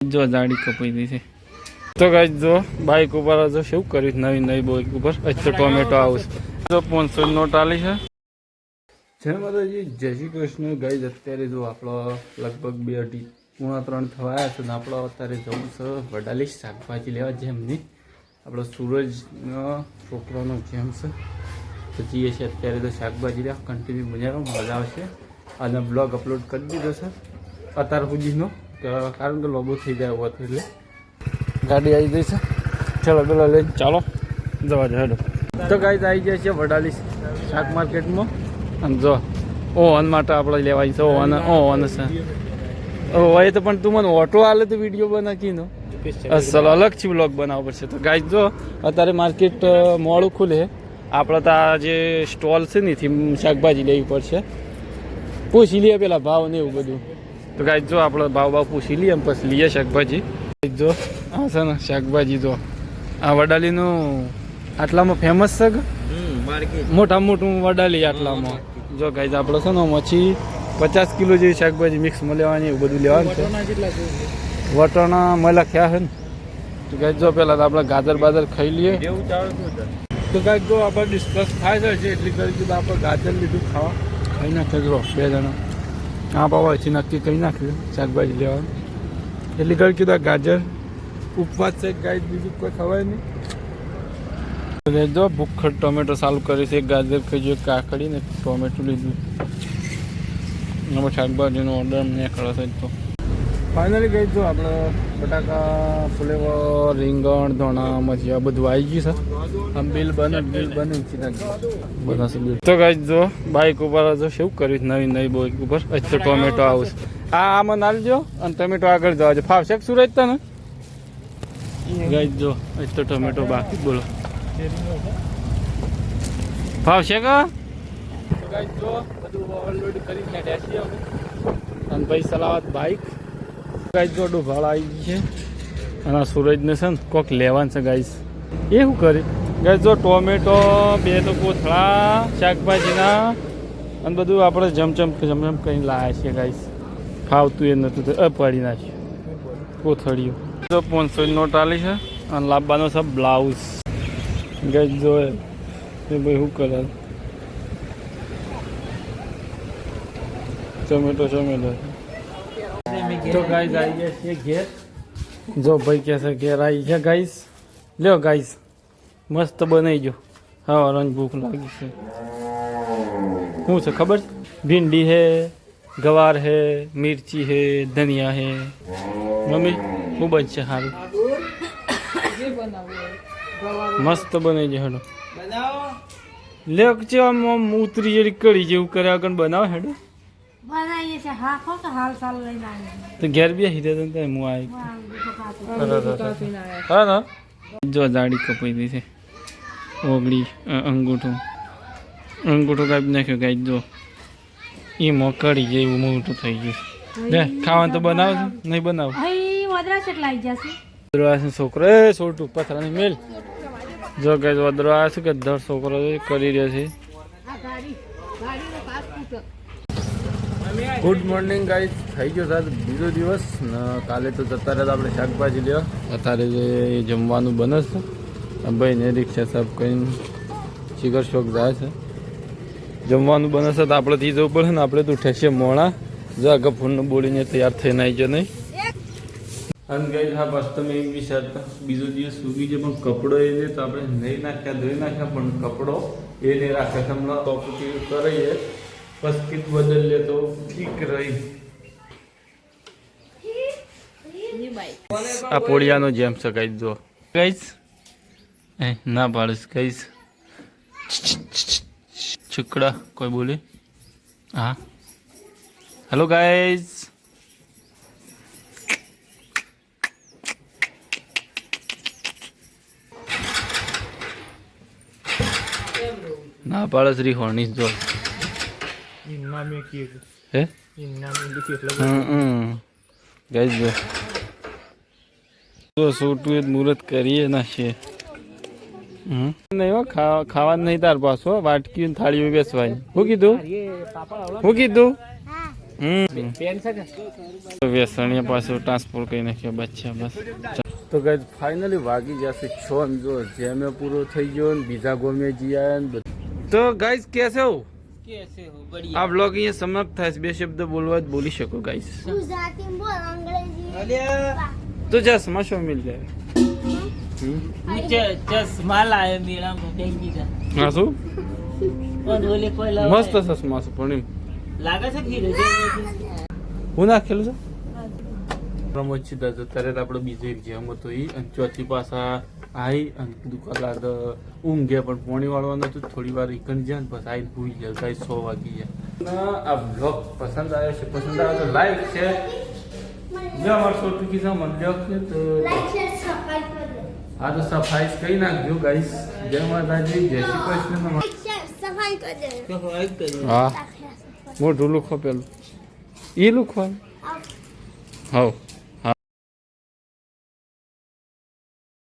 જો જાડી કપાઈ દી છે તો ગાઈસ જો બાઈક ઉપર જો શું કર્યું નવી બાઈક ઉપર તો ટોમેટો હાઉસ જો 500 નોટ આલી છે જય માતાજી જય શ્રી કૃષ્ણ ગાઈસ અત્યારે જો આપણો લગભગ 2:30-3 થવા આવ્યા છે ને આપણો અત્યારે જવું છે વડાલી શાકભાજી લેવા જેમની આપણો સૂરજનો છોકરાનો જેમ છે તો જઈએ છીએ અત્યારે તો શાકભાજી લેવા કન્ટિન્યુ બજારો મજા આવશે અને બ્લોગ અપલોડ કરી દીધો છે અત્યાર સુધીનો કારણ કે લોબો થઈ જાય હોત એટલે ગાડી આવી ગઈ છે ચલો પેલા લઈને ચાલો જવા જાય તો ગાઈસ આવી જાય છે વડાલી શાક માર્કેટમાં અને જો ઓવન માટે આપણે લેવાય છે ઓવન છે હોય તો પણ તું મને ઓટો હાલે તો વિડીયો બનાવીનો અસલ અલગથી બ્લોગ બનાવવો પડશે તો ગાઈસ જો અત્યારે માર્કેટ મોડું ખુલે આપણે તો આ જે સ્ટોલ છે ને એથી શાકભાજી લેવી પડશે પૂછી લઈએ પેલા ભાવ ને એવું બધું તો ગાઈસ જો આપણે ભાવ પૂછી લઈએ પછી લઈએ શાકભાજી જો આ છે ને શાકભાજી જો આ વડાલીનું આટલામાં ફેમસ છે કે મોટા મોટું વડાલી આટલામાં જો ગાઈસ આપણે છે ને મચ્છી 50 કિલો જેવી શાકભાજી મિક્સમાં લેવાની એવું બધું લેવાનું છે વટાણા મલા ખ્યા છે ને તો ગાઈસ જો પહેલાં તો આપણે ગાજર બાજર ખાઈ લઈએ તો ગાઈસ જો આપણે ડિસ્કસ થાય છે એટલી કરી આપણે ગાજર લીધું ખાઈ નાખે જો 2 જણા આ બાબા પછી નક્કી કરી નાખ્યું શાકભાજી લેવાનું એટલી કરી કીધું ગાજર ઉપવાસ છે ગાય બીજું કોઈ ખવાય નહીં જો ભૂખડ ટોમેટો ચાલુ કરી છે ગાજર ખાઈ કાકડી ને ટોમેટો લીધું શાકભાજીનો ઓર્ડર મેં કરો છે તો ફાઇનલી ગઈ જો આપણે બટાકા ફુલેવર રીંગણ ધોણા મરચાં બધું આવી ગયું છે આમ બિલ બને બધા બિલ તો ગઈ જો બાઇક ઉપર જો શું કર્યું નવી બાઇક ઉપર તો ટોમેટો હાઉસ આમાં નાલજો અને ટોમેટો આગળ જવા છે ફાવશે સુરત તને ગઈ જો તો ટોમેટો બાકી બોલો ફાવશે કા જો બધું ઓવરલોડ કરી નાખ્યા છીએ અને ભાઈ સલાવત બાઇક ગાઈસ જો ડુભાળ આવી ગઈ છે અને સૂરજને છે ને કોક લેવાનું છે ગાઈસ એ શું કરી ગાઈસ જો ટોમેટો 2 તો કોથળા શાકભાજીના અને બધું આપણે જમજમ કરીને લાવ્યા છીએ ગાઈસ ખાવતું એ નહોતું તો પાડી નાખ્યું કોથળીઓ જો 500 નોટ આલી છે અને લાવવાનો છે બ્લાઉઝ ગાઈસ જો એ ભાઈ શું કરે ટોમેટો તો ગાઈસ આવી ગયા છે ઘેર જો ભાઈ કહે છે ઘેર આવી છે ગાઈસ લ્યો ગાઈસ મસ્ત બનાવી ગયો હા રંગ ભૂખ લાગી છે શું છે ખબર ભીંડી હે ગવાર હે મિર્ચી હે ધનિયા હે મમ્મી શું બનશે સારું મસ્ત બનાવી ગયો હેડો લ્યો છે આમ ઉતરી જેવી કડી જેવું કરે આગળ બનાવો હેડો તો ઘેર બી હીરે હું આવી હા ના જો જાડી કપાઈ દી છે ઓગળી અંગૂઠો કાપી નાખ્યો ગાઈ જો એ મોકળી જાય એવું મોટું થઈ ગયું લે ખાવાનું તો બનાવ નહીં બનાવ છોકરો એ છોટું પથરાની મેલ જો ગાઈ વદરો આવે છે કે દર છોકરો કરી રહ્યો છે ગુડ મોર્નિંગ ગાઈસ થઈ ગયો સાહેબ બીજો દિવસ ને કાલે તો જતા રહ્યા આપણે શાકભાજી લેવા અત્યારે જે જમવાનું બને છે ભાઈને રિક્ષા સાહેબ કહીને શિખર શોક જાય છે જમવાનું બને છે તો આપણે થી જવું પડે ને આપણે તો ઉઠે મોણા જો આગળ ફોનને બોલીને તૈયાર થઈને આવી જાય નહીં અને ગઈ હા બસ તમે એમ વિચારતા બીજો દિવસ સૂકી છે પણ કપડો એને તો આપણે નહીં નાખ્યા ધોઈ નાખ્યા પણ કપડો એ નહીં રાખ્યા તમને ટોપી કરીએ બસ કીટ બદલ લે તો ઠીક રહી આ પોળિયાનો જેમ છે ગાઈસ જો ગાઈસ ના પાડીશ ગાઈસ છુકડા કોઈ બોલે હા હેલો ગાઈસ ના પાડસ રી હોની જો હે ગાઈસ જો સોટું મુહૂર્ત કરીએ ના છે નહીં ખાવાનું નહીં તાર પાછો વાટકી થાળીમાં બેસવાય શું કીધું પેન છે કે તો વેસણીયા પાછું ટ્રાન્સપોર્ટ કરી નાખ્યો બચ્ચા બસ તો ગાઈઝ ફાઇનલી વાગી જશે 6 ને જો જેમે પૂરો થઈ ગયો ને બીજા ગોમે જી આયા ને તો ગાઈઝ કેસે હો કેસે હો બઢિયા આ બ્લોગ અહીંયા સમાપ્ત થાય છે બે શબ્દ બોલવા જ બોલી શકો ગાઈઝ ગુજરાતી બોલ અંગ્રેજી અલ્યા તો ચશ્મા શો મિલ જાય નીચે ચશ્મા લાય મેળા માં બેંગી જા હા શું ઓન ઓલે પહેલા મસ્ત ચશ્મા છે પણ એમ લાગે છે કે હીરો જેવો હું નાખેલું છે રમત સીધા તો ત્યારે આપણે બીજો એક જેમ હતો એ અને ચોથી પાછા આવી અને દુકાનદાર ઊંઘે પણ પોણી વાળવાનું હતું થોડી વાર એકન જાય ને પછી આવીને ભૂઈ જાય કાંઈ 6 વાગી ગયા આ બ્લોગ પસંદ આવ્યો છે પસંદ આવે તો લાઈક છે જો અમારે છોટું કીધા મને લ્યો છે તો લાઈક શેર સબસ્ક્રાઇબ કરી દો આ તો સફાઈ કઈ નાખજો ગાઈસ જય માતાજી જય Shri Krishna like share subscribe કરી દો તો હોય કે હા મોઢું લુખો પેલું એ લુખવાનું હા